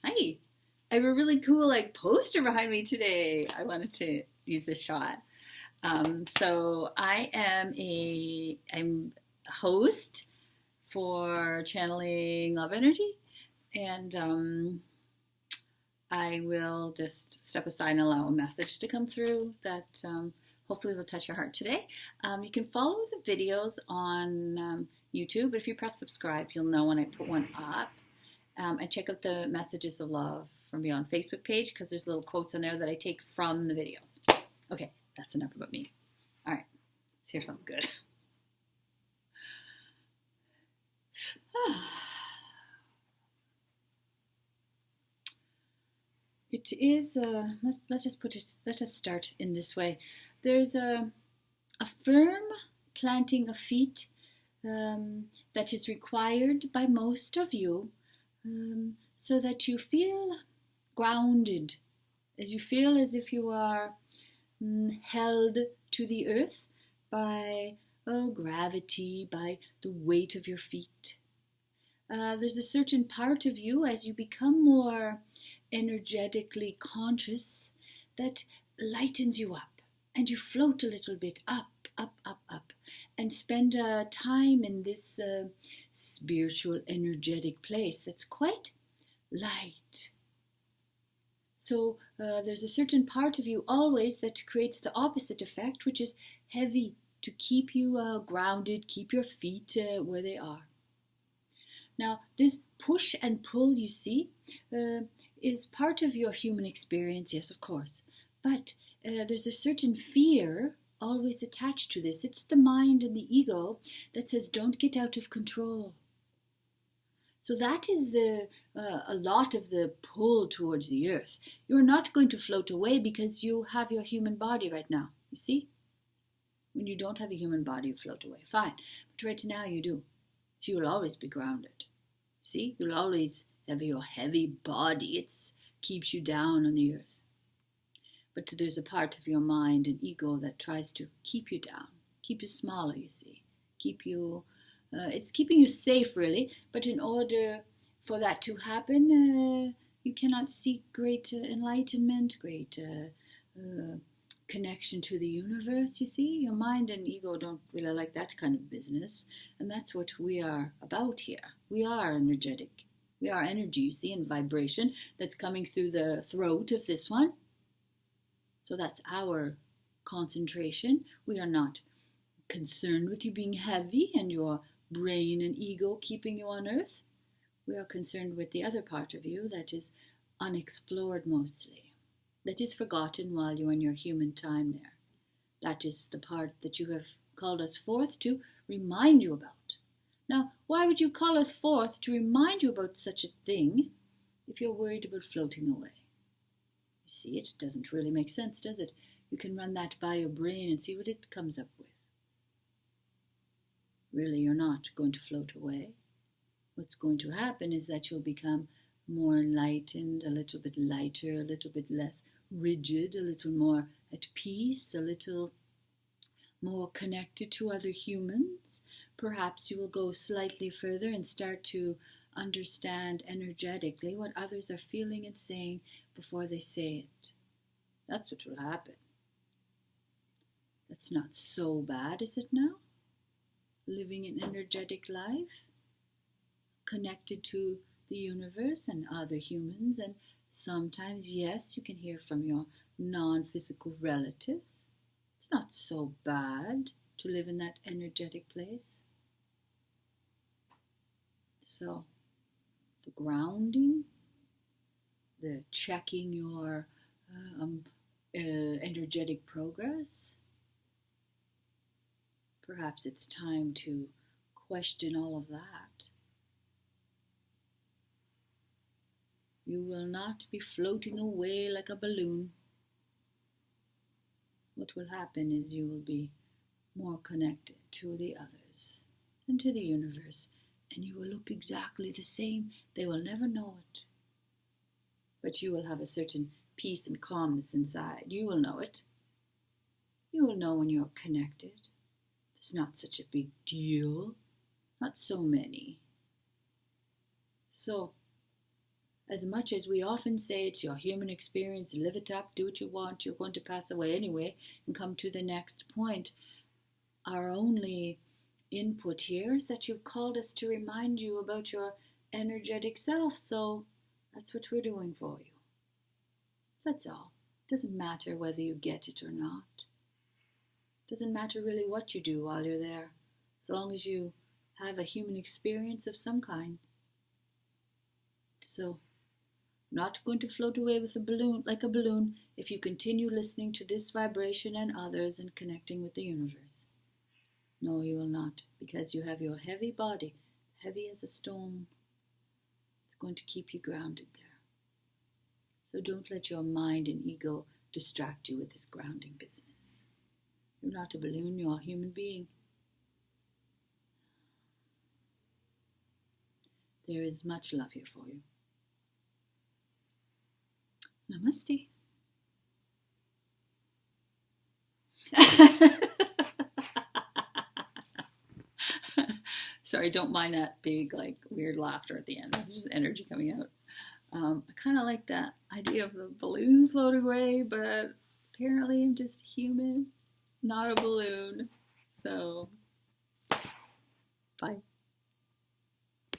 Hi. I have a really cool poster behind me today. I wanted to use this shot. So I'm a host for channeling love energy, and I will just step aside and allow a message to come through that hopefully will touch your heart today. You can follow the videos on YouTube, but if you press subscribe, you'll know when I put one up. And check out the Messages of Love from Beyond Facebook page because there's little quotes on there that I take from the videos. Okay, that's enough about me. All right, let's hear something good. It is, let us start in this way. There's a firm planting of feet that is required by most of you so that you feel grounded, as you feel as if you are held to the earth by gravity, by the weight of your feet. There's a certain part of you, as you become more energetically conscious, that lightens you up, and you float a little bit up, and spend time in this spiritual, energetic place that's quite light. So there's a certain part of you always that creates the opposite effect, which is heavy, to keep you grounded, keep your feet where they are. Now, this push and pull, you see, is part of your human experience, yes, of course. But there's a certain fear always attached to this. It's the mind and the ego that says, don't get out of control. So that is a lot of the pull towards the earth. You're not going to float away because you have your human body right now. You see? When you don't have a human body, you float away. Fine. But right now you do. So you'll always be grounded. See? You'll always have your heavy body. It keeps you down on the earth. But there's a part of your mind and ego that tries to keep you down, keep you smaller, you see, keep you, it's keeping you safe, really. But in order for that to happen, you cannot seek great enlightenment, great connection to the universe, you see. Your mind and ego don't really like that kind of business, and that's what we are about here. We are energetic. We are energy, you see, and vibration that's coming through the throat of this one. So that's our concentration. We are not concerned with you being heavy and your brain and ego keeping you on earth. We are concerned with the other part of you that is unexplored mostly, that is forgotten while you're in your human time there. That is the part that you have called us forth to remind you about. Now, why would you call us forth to remind you about such a thing if you're worried about floating away? You see, it doesn't really make sense, does it? You can run that by your brain and see what it comes up with. Really, you're not going to float away. What's going to happen is that you'll become more enlightened, a little bit lighter, a little bit less rigid, a little more at peace, a little more connected to other humans. Perhaps you will go slightly further and start to understand energetically what others are feeling and saying before they say it. That's what will happen. That's not so bad, is it now? Living an energetic life, connected to the universe and other humans, and sometimes, yes, you can hear from your non-physical relatives. It's not so bad to live in that energetic place. So, the grounding, the checking your energetic progress. Perhaps it's time to question all of that. You will not be floating away like a balloon. What will happen is you will be more connected to the others and to the universe, and you will look exactly the same. They will never know it. But you will have a certain peace and calmness inside. You will know it. You will know when you're connected. It's not such a big deal. Not so many. So, as much as we often say it's your human experience, live it up, do what you want, you're going to pass away anyway and come to the next point, our only input here is that you've called us to remind you about your energetic self, so that's what we're doing for you. That's all. Doesn't matter whether you get it or not. Doesn't matter really what you do while you're there, so long as you have a human experience of some kind. So, not going to float away with a balloon like a balloon if you continue listening to this vibration and others and connecting with the universe. No, you will not, because you have your heavy body, heavy as a stone. It's going to keep you grounded there. So don't let your mind and ego distract you with this grounding business. You're not a balloon, you're a human being. There is much love here for you. Namaste. Sorry, don't mind that big, weird laughter at the end. That's just energy coming out. I kind of like that idea of the balloon floating away, but apparently I'm just human, not a balloon. So, bye.